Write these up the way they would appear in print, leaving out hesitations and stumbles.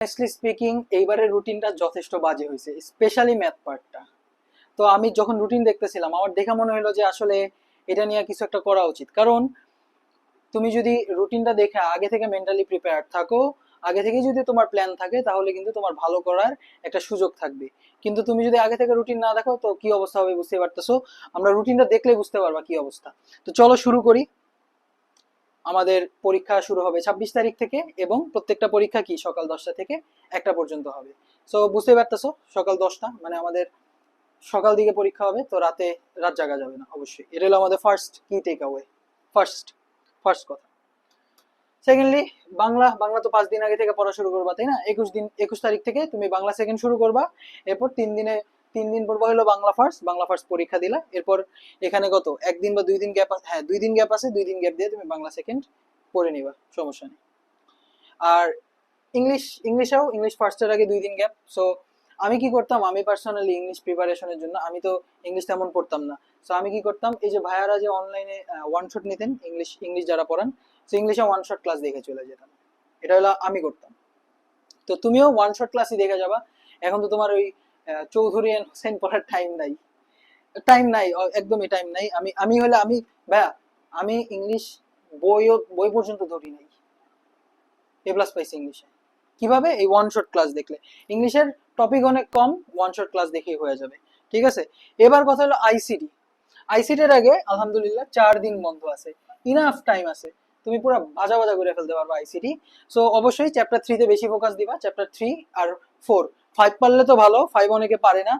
Honestly speaking এইবারের রুটিনটা যথেষ্ট বাজে হয়েছে, স্পেশালি ম্যাথ পার্টটা। তো আমি যখন রুটিন দেখতেছিলাম আমার দেখা মনে হলো যে আসলে এটা নিয়ে কিছু একটা করা উচিত। কারণ তুমি যদি রুটিনটা দেখে আগে থেকে মেন্টালি প্রিপেয়ার থাকো, আগে থেকে যদি তোমার প্ল্যান থাকে, তাহলে কিন্তু তোমার ভালো করার একটা সুযোগ থাকবে। কিন্তু তুমি যদি আগে থেকে রুটিন না দেখো তো কি অবস্থা হবে বুঝতে পারতেছো। আমরা রুটিনটা দেখলে বুঝতে পারবা কি অবস্থা। তো চলো শুরু করি। আমাদের পরীক্ষা শুরু হবে 26 তারিখ থেকে, এবং প্রত্যেকটা পরীক্ষা কি সকাল 10টা থেকে 1টা পর্যন্ত হবে। সো বুঝতে পারতেছো, সকাল 10টা মানে আমাদের সকাল দিকে পরীক্ষা হবে, তো রাত জাগা যাবে না অবশ্যই। এটা হলো আমাদের ফার্স্ট কি টেক অ্যাওয়ে। ফার্স্ট ফার্স্ট কথা। সেকেন্ডলি, বাংলা বাংলা তো 5 দিন আগে থেকে পড়া শুরু করবা, তাই না? 21 তারিখ থেকে তুমি বাংলা সেকেন্ড শুরু করবা। এরপর 3 দিন পড়বা হলো বাংলা ফার্স্ট। বাংলা ফার্স্ট পরীক্ষা দিলা, এরপর এখানে কত একদিন বা 2 দিন গ্যাপ, হ্যাঁ 2 দিন গ্যাপ আছে, 2 দিন গ্যাপ দিয়ে তুমি বাংলা সেকেন্ড পড়ে নিবা, সমস্যা নেই। আর ইংলিশ ফার্স্টের আগে 2 দিন গ্যাপ। সো আমি কি করতাম, আমি পার্সোনালি ইংলিশ প্রিপারেশনের জন্য, আমি তো ইংলিশ তেমন পড়তাম না। সো আমি কি করতাম, এই যে ভাইয়ারা যে অনলাইনে ওয়ান শট নিতেন, ইংলিশ ইংলিশ যারা পড়ান, সো ইংলিশে ওয়ান শট ক্লাস দেখে চলে যেতাম। এটা হলো আমি করতাম। তো তুমিও ওয়ান শট ক্লাসই দেখে যাবা। এখন তো তোমার ওই চৌধুরী এন্ড হোসেন পড়ার টাইম নাই, একদমই টাইম নাই। আমি ভাইয়া, আমি ইংলিশ বই পর্যন্ত ধরি নাই, এ প্লাস পাইছি ইংলিশে। কিভাবে? এই ওয়ান শট ক্লাস দেখলে। ইংলিশের টপিক অনেক কম, ওয়ান শট ক্লাস দেখেই হয়ে যাবে। ঠিক আছে, এবার কথা হলো আইসিটি। আইসিটির আগে আলহামদুলিল্লাহ 4 দিন বন্ধ আছে, ইনাফ টাইম আছে। তুমি পুরো বাজা বাজা করে ফেলতে পারবে আইসিটি। সো অবশ্যই চ্যাপ্টার 3 তে বেশি ফোকাস দিবা, চ্যাপ্টার 3 আর 4। 5 পারলে তো ভালো, 5 অনেকে পারে না।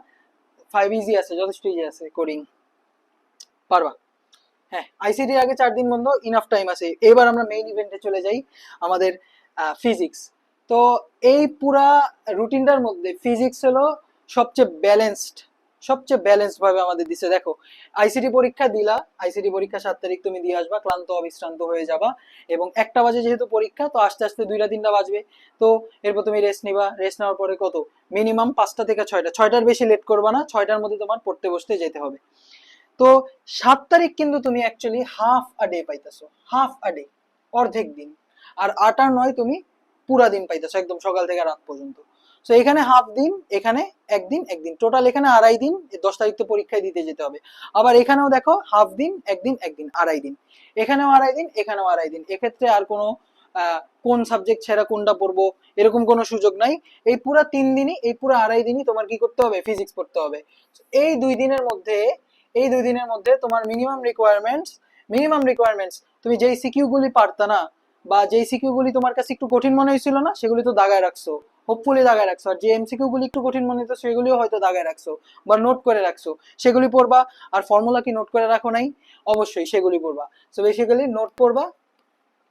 5 ইজি আছে, যথেষ্ট ইজি আছে, কোডিং পারবা। হ্যাঁ, আইসিটির আগে 4 দিন বন্ধ, ইনাফ টাইম আছে। এবার আমরা মেইন ইভেন্টে চলে যাই, আমাদের ফিজিক্স। তো এই পুরা রুটিনটার মধ্যে ফিজিক্স হলো সবচেয়ে ব্যালেন্সড ভাবে আমাদের দিছে। দেখো, আইসিটি পরীক্ষা দিলা, আইসিটি পরীক্ষা 7 তারিখ তুমি দিয়ে আসবা, ক্লান্ত অবিশ্রান্ত হয়ে যাবা। এবং 1টা বাজে যেহেতু পরীক্ষা, তো আস্তে আস্তে 2টা 3টা বাজবে। তো এরপর তুমি রেস্ট নিবা, রেস্ট নেওয়ার পরে কত মিনিমাম 5টা থেকে 6টা, 6টার বেশি লেট করবা না, 6টার মধ্যে তোমার পড়তে বসতে যেতে হবে। তো 7 তারিখ কিন্তু তুমি অ্যাকচুয়ালি হাফ আ ডে পাইতেছো, হাফ আ ডে, অর্ধেক দিন। আর 8 আর 9 তুমি পুরা দিন পাইতেছো, একদম সকাল থেকে রাত পর্যন্ত। তো এখানে হাফ দিন, এখানে একদিন, টোটাল এখানে 2.5 দিন। 10 তারিখ তো পরীক্ষায় দিতে যেতে হবে। আবার এখানেও দেখো হাফ দিন, একদিন, 2.5 দিন। এখানেও 2.5 দিন, এখানেও 2.5 দিন। এক্ষেত্রে আর কোনো কোন সাবজেক্ট ছেড়া কোনটা পড়বো এরকম কোনো সুযোগ নাই। এই পুরা 3 দিনই, এই পুরা 2.5 দিনই তোমার কি করতে হবে, ফিজিক্স পড়তে হবে। এই 2 দিনের মধ্যে, তোমার মিনিমাম রিকোয়ারমেন্টস তুমি যেই সিকিউ গুলি পারতা না, বা যেই সিকিউ গুলি তোমার কাছে একটু কঠিন মনে হয়েছিল না, সেগুলি তো দাগায় রাখছো, হোপফুলি দাগায় রাখছো। আর যে এমসিকিউ গুলি একটু কঠিন মনে হতো, সেগুলিও হয়তো দাগায় রাখছো বা নোট করে রাখছো, সেগুলি পড়বা। আর ফর্মুলা কি নোট করে রাখো নাই? অবশ্যই সেগুলি পড়বা। সো বেসিক্যালি নোট পড়বা।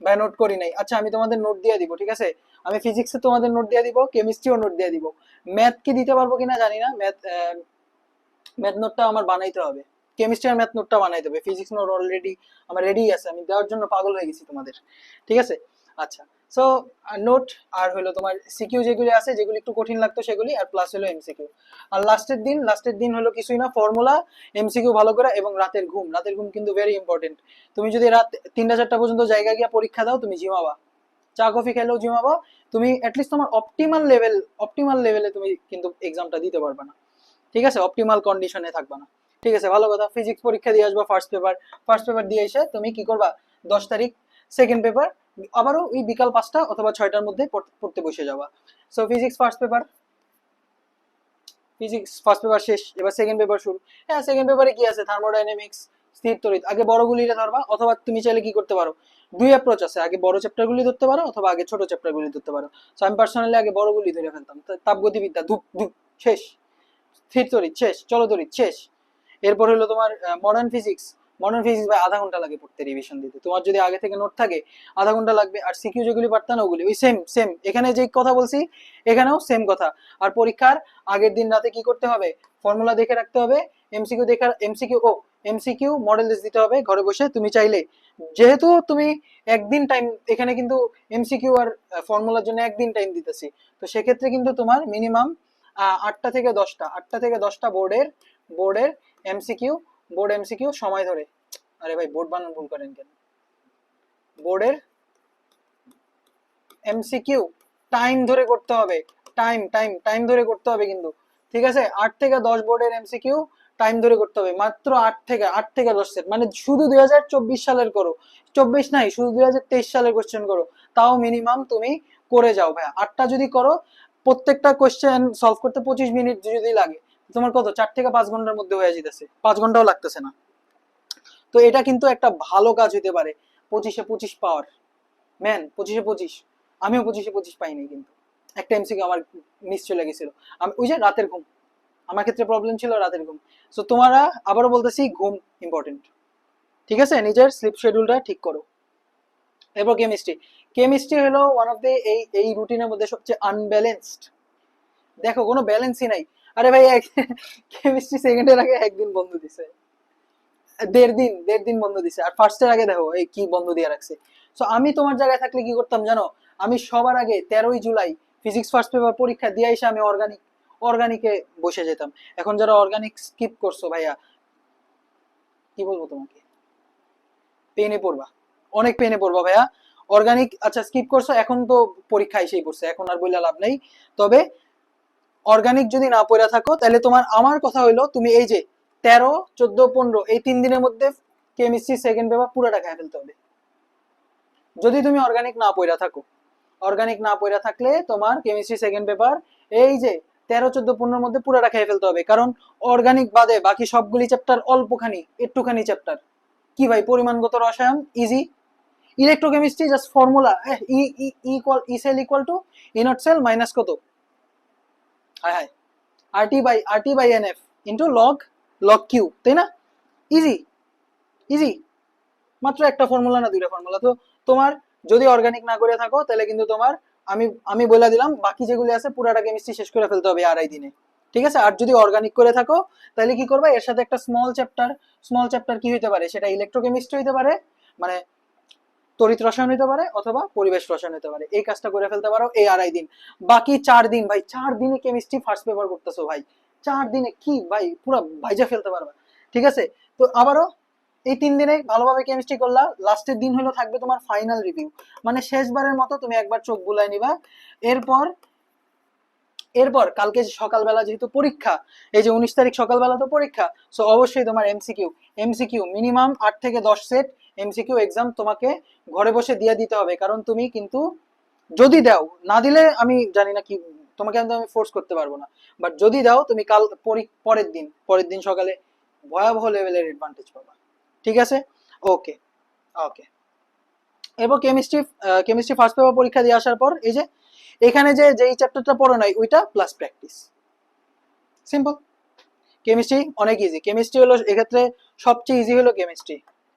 বা নোট করি নাই, আচ্ছা আমি তোমাদের নোট দিয়ে দিব, ঠিক আছে? আমি ফিজিক্সে তোমাদের নোট দিয়ে দিব, কেমিস্ট্রিও নোট দিয়ে দিব। ম্যাথ কি দিতে পারবো কিনা জানি না, ম্যাথ নোটটা আমার বানাইতে হবে। কেমিস্ট্রি আর ম্যাথ নোটটা বানাইতে হবে, ফিজিক্স নোট অলরেডি আমার রেডি আছে, আমি দেওয়ার জন্য পাগল হয়ে গেছি তোমাদের। ঠিক আছে, আচ্ছা। সো নোট, আর হলো তোমার সিকিউ যেগুলি আছে, যেগুলি একটু কঠিন লাগতো সেগুলি, আর প্লাস হলো এমসিকিউ। আর লাস্টের দিন হলো কিছুই না, ফর্মুলা, এমসিকিউ ভালো করে, এবং রাতের ঘুম কিন্তু ভেরি ইম্পর্টেন্ট। তুমি যদি রাত 3টা 4টা পর্যন্ত জায়গা গিয়ে পরীক্ষা দাও, তুমি ঝিমাবা, চা কফি খেলেও ঝিমাবা। তুমি অ্যাটলিস্ট তোমার অপটিমাল লেভেলে তুমি কিন্তু এক্সামটা দিতে পারবে না। ঠিক আছে, অপটিমাল কন্ডিশনে থাকবা না। ঠিক আছে, ভালো কথা। ফিজিক্স পরীক্ষা দিয়ে আসবা, ফার্স্ট পেপার দিয়ে এসে তুমি কি করবা, 10 তারিখ সেকেন্ড পেপার, আবারও ওই বিকাল 5টা অথবা 6টার মধ্যে পড়তে বসে যাবা। সো ফিজিক্স ফার্স্ট পেপার শেষ, এবার সেকেন্ড পেপার শুরু। হ্যাঁ, সেকেন্ড পেপারে কি আছে, থার্মোডাইনামিক্স, স্থির তড়িৎ। আগে বড়গুলিটা ধরবা, অথবা তুমি চাইলে কি করতে পারো, দুই অ্যাপ্রোচ আছে, আগে বড় চ্যাপ্টারগুলি ধরতে পারো, অথবা আগে ছোট চ্যাপ্টারগুলি ধরতে পারো। সো আমি পার্সোনালি আগে বড়গুলি ধরে ফেলতাম। তাপগতিবিদ্যা ধুপ ধুপ শেষ, স্থির তড়িৎ শেষ, চলতড়িৎ শেষ। এরপর হলো তোমার মডার্ন ফিজিক্স ভাই আধা ঘন্টা লাগে পড়তে, রিভিশন দিতে। তোমার যদি আগে থেকে নোট থাকে আধা ঘন্টা লাগবে। আর সিকিউ যেগুলি পারতা না, ওগুলি ওই সেম এখানে যে কথা বলছি, এখানেও সেম কথা। আর পরীক্ষার আগের দিন রাতে কি করতে হবে, ফর্মুলা দেখে রাখতে হবে, এমসিকিউ মডেল লিস্ট দিতে হবে ঘরে বসে। তুমি চাইলে, যেহেতু তুমি একদিন টাইম, এখানে কিন্তু এমসিকিউ আর ফর্মুলার জন্য একদিন টাইম দিতেছি, তো সেক্ষেত্রে কিন্তু তোমার মিনিমাম 8টা থেকে 10টা বোর্ডের এমসিকিউ সময় ধরে, আরে ভাই বোর্ড বানান ভুল করেন কেন, বোর্ডের এমসিকিউ টাইম ধরে করতে হবে, টাইম টাইম টাইম ধরে করতে হবে কিন্তু, ঠিক আছে? 8 থেকে 10 বোর্ডের এমসিকিউ টাইম ধরে করতে হবে, মাত্র 8 থেকে 10 সেট, মানে শুধু 2024 সালের করো, 24 নাই, শুধু 2023 সালের কোশ্চেন করো, তাও মিনিমাম তুমি করে যাও ভাইয়া। 8টা যদি করো, প্রত্যেকটা কোশ্চেন সলভ করতে 25 মিনিট যদি লাগে, তোমার কত 4 থেকে 5 ঘন্টার মধ্যে হয়ে যেতেছে, 5 ঘন্টাও লাগতেছে না। তো এটা কিন্তু একটা ভালো কাজ হইতে পারে 25-এ 25 পাওয়ার। ম্যান 25-এ 25, আমিও 25-এ 25 পাইনি কিন্তু, একটা এমসিকিউ আমার মিস চলে গেছিল। আমি ওই যে রাতের ঘুম, আমার ক্ষেত্রে প্রবলেম ছিল রাতের ঘুম। সো তোমরা, আবারও বলতেছি, ঘুম ইম্পর্টেন্ট, ঠিক আছে? নিজের স্লিপ শিডিউলটা ঠিক করো। এরপর কেমিস্ট্রি। কেমিস্ট্রি হলো ওয়ান অফ দ্য এই রুটিনের মধ্যে সবচেয়ে আনব্যালেন্সড। দেখো কোনো ব্যালেন্সই নাই। আরে ভাই কেমিস্ট্রি সেকেন্ডের আগে একদিন বন্ধ দিছে, 1.5 দিন বন্ধ দিছে, আর ফার্স্টের আগে দেখো এই কি বন্ধ দিয়ে রাখছে। সো আমি তোমার জায়গায় থাকলে কি করতাম জানো? আমি সবার আগে 13ই জুলাই ফিজিক্স ফার্স্ট পেপার পরীক্ষা দিয়ে এসে আমি অর্গানিকে বসে যেতাম। এখন যারা অর্গানিক স্কিপ করছো ভাইয়া, কি বলবো তোমাকে, পেনে পড়বা, অনেক পেনে পড়বা ভাইয়া। অর্গানিক আচ্ছা স্কিপ করছো, এখন তো পরীক্ষা এসেই পড়ছে, এখন আর বইলা লাভ নেই। তবে অর্গানিক যদি না পড়া থাকো, তাহলে তোমার, আমার কথা হইলো, তুমি এই যে 13, 14, 15 এই 3 দিনের মধ্যে কেমিস্ট্রি সেকেন্ড পেপার পুরোটা খাই ফেলতে হবে, যদি তুমি অর্গানিক না পড়া থাকো। অর্গানিক না পড়া থাকলে তোমার কেমিস্ট্রি সেকেন্ড পেপার এই যে 13, 14, 15 মধ্যে পুরোটা খেয়ে ফেলতে হবে, কারণ অর্গানিক বাদে বাকি সবগুলি চ্যাপ্টার অল্পখানি, একটুখানি চ্যাপ্টার। কি ভাই, পরিমাণগত রসায়ন easy, electrochemistry just formula, E cell equal to E naught cell minus কত, হায় হায়, R T by N F into log Q, তাই না? ইজি, ইজি, মাত্র একটা ফর্মুলা না দুইটা ফর্মুলা। তো তোমার যদি অর্গানিক না করে থাকো, তাহলে কিন্তু তোমার, আমি আমি বলে দিলাম, বাকি যেগুলি আছে পুরাটা কেমিস্ট্রি শেষ করে ফেলতে হবে 2.5 দিনে, ঠিক আছে? আর যদি অর্গানিক করে থাকো, তাহলে কি করবে, এর সাথে একটা স্মল চ্যাপ্টার কি হইতে পারে, সেটা ইলেকট্রোকেমিস্ট্রি হইতে পারে, মানে তড়িৎ রসায়ন হইতে পারে, অথবা পরিবেশ রসায়ন হইতে পারে। এই কাজটা করে ফেলতে পারো এই 2.5 দিন। বাকি 4 দিন ভাই, 4 দিনে কেমিস্ট্রি ফার্স্ট পেপার করতেছো ভাই, 4 দিনে কি ভাই পুরো ভাইজা ফেলতে পারবা, ঠিক আছে? তো আবারও এই 3 দিনে ভালোভাবে কেমিস্ট্রি করলা, লাস্টের দিন হলো থাকবে তোমার ফাইনাল রিভিউ, মানে শেষবারের মতো তুমি একবার চোখ বুলাই নিবা। এরপর এরপর কালকে সকালবেলা যেহেতু পরীক্ষা, এই যে 19 তারিখ সকালবেলা তো পরীক্ষা, সো অবশ্যই তোমার এমসিকিউ মিনিমাম 8 থেকে 10 সেট এমসিকিউ এক্সাম তোমাকে ঘরে বসে দিয়ে দিতে হবে। কারণ তুমি কিন্তু যদি দাও, না দিলে আমি জানি না কি, তোমাকে আমি ফোর্স করতে পারবো না, বাট যদি দাও তুমি কাল পরের দিন সকালে ভয়াবহ লেভেলের অ্যাডভান্টেজ পাবা, ঠিক আছে? ওকে, ওকে। এরপর কেমিস্ট্রি ফার্স্ট পেপার পরীক্ষা দিয়ে আসার পর, এই যে এখানে যেই চ্যাপ্টারটা পড়ো নাই ওইটা প্লাস প্র্যাকটিস, সিম্পল। কেমিস্ট্রি অনেক ইজি, কেমিস্ট্রি হলো এক্ষেত্রে সবচেয়ে ইজি হলো কেমিস্ট্রি,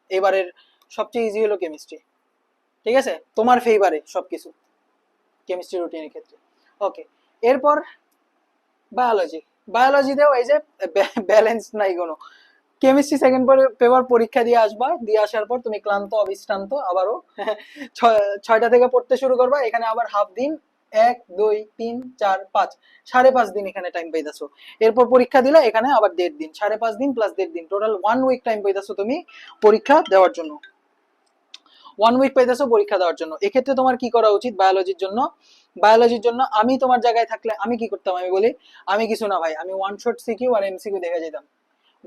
এবারের সবচেয়ে ইজি হলো কেমিস্ট্রি, ঠিক আছে? তোমার ফেভারে সবকিছু কেমিস্ট্রি রুটিনের ক্ষেত্রে। ওকে, এরপর বায়োলজি। বায়োলজিতেও এই যে ব্যালেন্স নাই কোনো। কেমিস্ট্রি সেকেন্ড পেপার পরীক্ষা দিয়ে আসবা, দিয়ে আসার পর তুমি ক্লান্ত অবিশ্রান্ত আবারও 6টা থেকে পড়তে শুরু করবা, এখানে আবার হাফ দিন, 1, 2, 3, 4, 5, 5.5 দিন এখানে টাইম পাইতেছো। এরপর পরীক্ষা দিলে এখানে আবার 1.5 দিন, 5.5 দিন প্লাস 1.5 দিন, টোটাল 1 উইক টাইম পাইতেছো তুমি পরীক্ষা দেওয়ার জন্য। 1 উইক পাইতেছো পরীক্ষা দেওয়ার জন্য। এক্ষেত্রে তোমার কি করা উচিত বায়োলজির জন্য আমি তোমার জায়গায় থাকলে আমি কি করতাম, আমি বলি, আমি কিছু না ভাই, আমি ওয়ান শট সিকিউ আর এমসিকিউ দেখে যেতাম।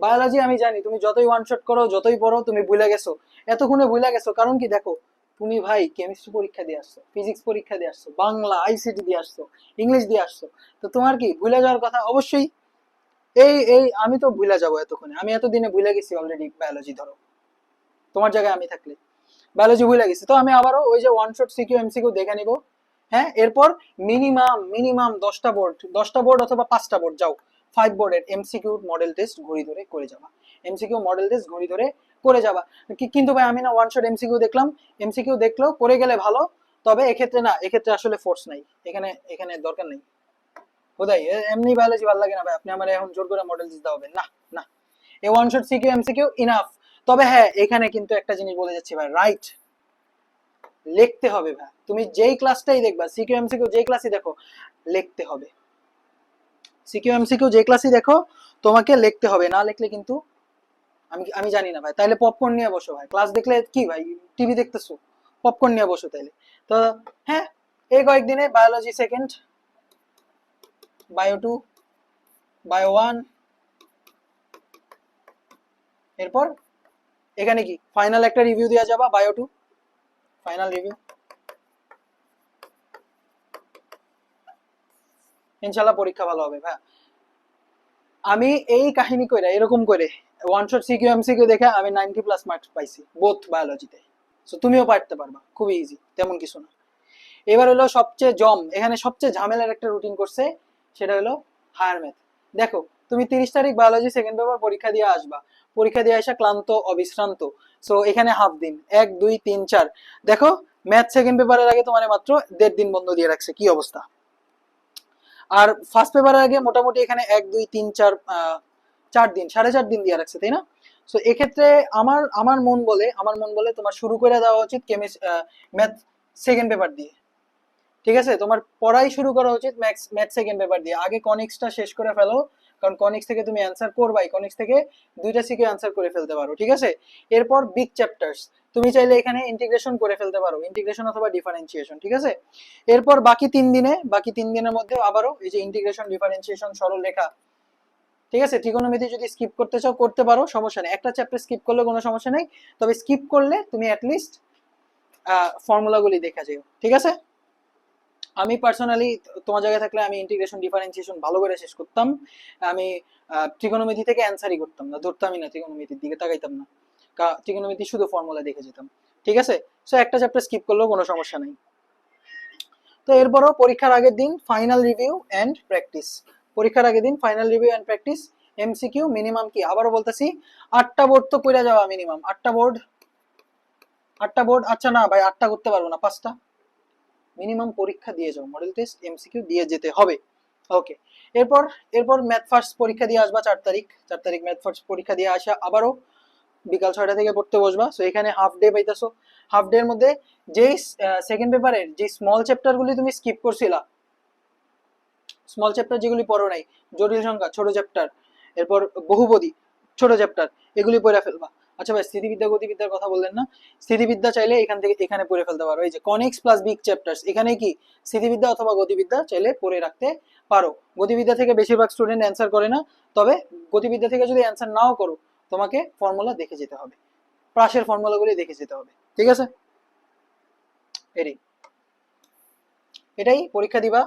বায়োলজি আমি জানি তুমি যতই ওয়ান শট করো, যতই পড়ো, তুমি ভুলে গেছো, এতক্ষণে ভুলে গেছো, কারণ কি দেখো, তুমি ভাই কেমিস্ট্রি পরীক্ষা দিয়ে আসছো, ফিজিক্স পরীক্ষা দিয়ে আসছো, বাংলা আইসিটি দিয়ে আসছো, ইংলিশ দিয়ে আসছো, তো তোমার কি ভুলে যাওয়ার কথা অবশ্যই। এই আমি তো ভুলে যাবো এতক্ষণে, আমি এতদিনে ভুলে গেছি অলরেডি বায়োলজি, ধরো তোমার জায়গায় আমি থাকলে বায়োলজি ভুলে গেছি, তো আমি আবারও ওই যে ওয়ান শট সিকিউ এমসিকিউ দেখে নিব। হ্যাঁ, এরপর মিনিমাম 10টা বোর্ড অথবা 5টা বোর্ড যাও, 5 বোর্ডের এমসিকিউ মডেল টেস্ট ঘড়ি ধরে করে যাবা, এমসিকিউ মডেল টেস্ট ঘড়ি ধরে করে যাবা। কিন্তু ভাই আমি না ওয়ান শট এমসিকিউ দেখলাম, এমসিকিউ দেখলেও করে গেলে ভালো, তবে এক্ষেত্রে না, এক্ষেত্রে আসলে ফোর্স নাই, এখানে এখানে দরকার নেই। বোধাই এমনি বায়োলজি ভালো লাগে না ভাই, আপনি আমার এখন জোর করে মডেল টেস্ট দেওয়া হবে না, না, এই one shot CQ MCQ enough. তবে হ্যাঁ, এখানে কিন্তু একটা জিনিস বলে যাচ্ছি ভাই, রাইট লিখতে হবে ভাই, তুমি যেই ক্লাসটাই দেখবা, সিকিউ এমসিকিউ যেই ক্লাসই দেখো, লিখতে হবে। সিকিউ এমসিকিউ যে ক্লাসই দেখো, তোমাকে লিখতে হবে, না লিখলে কিন্তু আমি আমি জানি না ভাই, তাইলে পপকর্ন নিয়ে বসো ভাই, ক্লাস দেখলে কি ভাই টিভি দেখতেছো, পপকর্ন নিয়ে বসো তাইলে। তো হ্যাঁ, এই কয়েকদিনে বায়োলজি সেকেন্ড, বায়ো 2, বায়ো 1, এরপর এখানে কি ফাইনাল একটা রিভিউ দেওয়া যাবা বায়ো 2, ফাইনাল রিভিউ। ইনশাল্লাহ পরীক্ষা ভালো হবে ভাই। আমি এই কাহিনী করে এরকম করে ওয়ান শট সিকিউ এমসিকিউ দেখে আমি 90+ মার্কস পাইছি বোথ বায়োলজিতে। সো তুমিও পারতে পারবা, খুবই ইজি, তেমন কিছু না। এবার হলো সবচেয়ে এখানে সবচেয়ে ঝামেলার একটা রুটিন করছে, সেটা হলো হায়ার ম্যাথ। দেখো তুমি 30 তারিখ বায়োলজি সেকেন্ড পেপার পরীক্ষা দিয়ে আসবা, পরীক্ষা দিয়ে আসা ক্লান্ত অবিশ্রান্ত। সো এখানে হাফ দিন, 1 2 3 4, দেখো ম্যাথ সেকেন্ড পেপারের আগে তোমার মাত্র 1.5 দিন বন্ধ দিয়ে রাখছে, কি অবস্থা। আর ফার্স্ট পেপারের আগে মোটামুটি এখানে 1 2 3 4 4 দিন, 4.5 দিন দিয়ে রাখছে, তাই না? সো এক্ষেত্রে আমার মন বলে তোমার শুরু করে দেওয়া উচিত ম্যাথ সেকেন্ড পেপার দিয়ে। ঠিক আছে, তোমার পড়াই শুরু করা উচিত ম্যাথ সেকেন্ড পেপার দিয়ে। আগে কনিক্সটা শেষ করে ফেলো, কারণ কনিক্স থেকে তুমি অ্যান্সার করবাই, কনিক্স থেকে 2টা সিকিউ অ্যান্সার করে ফেলতে পারো। ঠিক আছে, এরপর বিগ চ্যাপ্টার্স তুমি চাইলে এখানে ইন্টিগ্রেশন করে ফেলতে পারো, ইন্টিগ্রেশন অথবা ডিফারেন্সিয়েশন। ঠিক আছে, এরপর বাকি 3 দিনের মধ্যে আবারও এই যে ইন্টিগ্রেশন, ডিফারেন্সিয়েশন, সরল রেখা। ঠিক আছে, ত্রিকোণমিতি যদি স্কিপ করতে চাও করতে পারো, সমস্যা নেই, একটা চ্যাপ্টার স্কিপ করলে কোনো সমস্যা নেই, তবে স্কিপ করলে তুমি অ্যাটলিস্ট ফর্মুলাগুলি দেখা যাও। ঠিক আছে, আমি পার্সোনালি তোমার জায়গায় থাকলে আমি ইন্টিগ্রেশন ডিফারেন্সিয়েশন ভালো করে শেষ করতাম। আমি ত্রিকোণমিতি থেকে অ্যান্সারই করতাম না, ধরতামই না, ত্রিকোণমিতির দিকে তাকাইতাম না, ত্রিকোণমিতি শুধু ফর্মুলা দেখে যেতাম। ঠিক আছে, সো একটা চ্যাপ্টার স্কিপ করলেও কোনো সমস্যা নেই। তো এরপরও পরীক্ষার আগের দিন ফাইনাল রিভিউ অ্যান্ড প্র্যাকটিস, পরীক্ষার আগের দিন final review and practice. MCQ minimum কি, আবারও বলতেছি, 8টা বোর্ড তো কইরা যাওয়া মিনিমাম, 8টা বোর্ড, আচ্ছা না ভাই 8টা করতে পারবো না, 5টা মিনিমাম পরীক্ষা দিয়ে যাও, মডেল টেস্ট এমসিকিউ দিয়ে যেতে হবে। ওকে, এরপর এরপর ম্যাথ ফার্স্ট পরীক্ষা দিয়ে আসবা 4 তারিখ ম্যাথ ফার্স্ট পরীক্ষা দিয়ে আসা, আবারও বিকাল 6টা থেকে পড়তে বসবা। সো এখানে হাফ ডে পাইতেছো, হাফ ডে এর মধ্যে যেই সেকেন্ড পেপারের যে স্মল চ্যাপ্টারগুলি তুমি স্কিপ করছিলা, স্মল চ্যাপ্টার যেগুলি পড়ো নাই, জটিল সংখ্যা ছোট চ্যাপ্টার, এরপর বহুপদী ছোট চ্যাপ্টার, এগুলি পড়ে ফেলবা। আচ্ছা ভাই স্থিতিবিদ্যা গতিবিদ্যার কথা বললেন না, স্থিতিবিদ্যা চাইলে এখান থেকে এখানে পড়ে ফেলতে পারো, এই যে কনিক্স প্লাস বিগ চ্যাপ্টার্স, এখানে কি স্থিতিবিদ্যা অথবা গতিবিদ্যা চাইলে পড়ে রাখতে পারো। গতিবিদ্যা থেকে বেশিরভাগ স্টুডেন্ট অ্যান্সার করে না, তবে গতিবিদ্যা থেকে যদি অ্যান্সার নাও করো, তোমাকে ফর্মুলা দেখে যেতে হবে, প্রাসের ফর্মুলাগুলি দেখে যেতে হবে। ঠিক আছে, এটাই পরীক্ষা দিবা।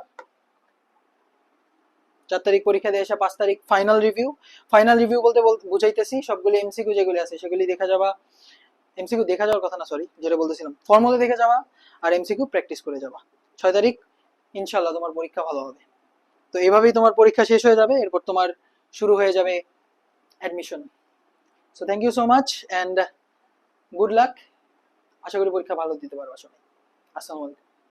4 তারিখ পরীক্ষা দিয়ে আসা, 5 তারিখ ফাইনাল রিভিউ। ফাইনাল রিভিউ বলতে বুঝাইতেছি সবগুলি এমসিকিউ যেগুলি আছে সেগুলি দেখা যাবা, এমসিকিউ দেখা যাওয়ার কথা না, সরি, যেটা বলতেছিলাম ফর্মুলা দেখে যাবা, আর এমসিকিউ প্র্যাকটিস করে যাবা। 6 তারিখ ইনশাল্লাহ তোমার পরীক্ষা ভালো হবে। তো এইভাবেই তোমার পরীক্ষা শেষ হয়ে যাবে, এরপর তোমার শুরু হয়ে যাবে admission. So thank you so much and good luck, আশা করি পরীক্ষা ভালো দিতে পারবা সবাই। আসসালামু আলাইকুম।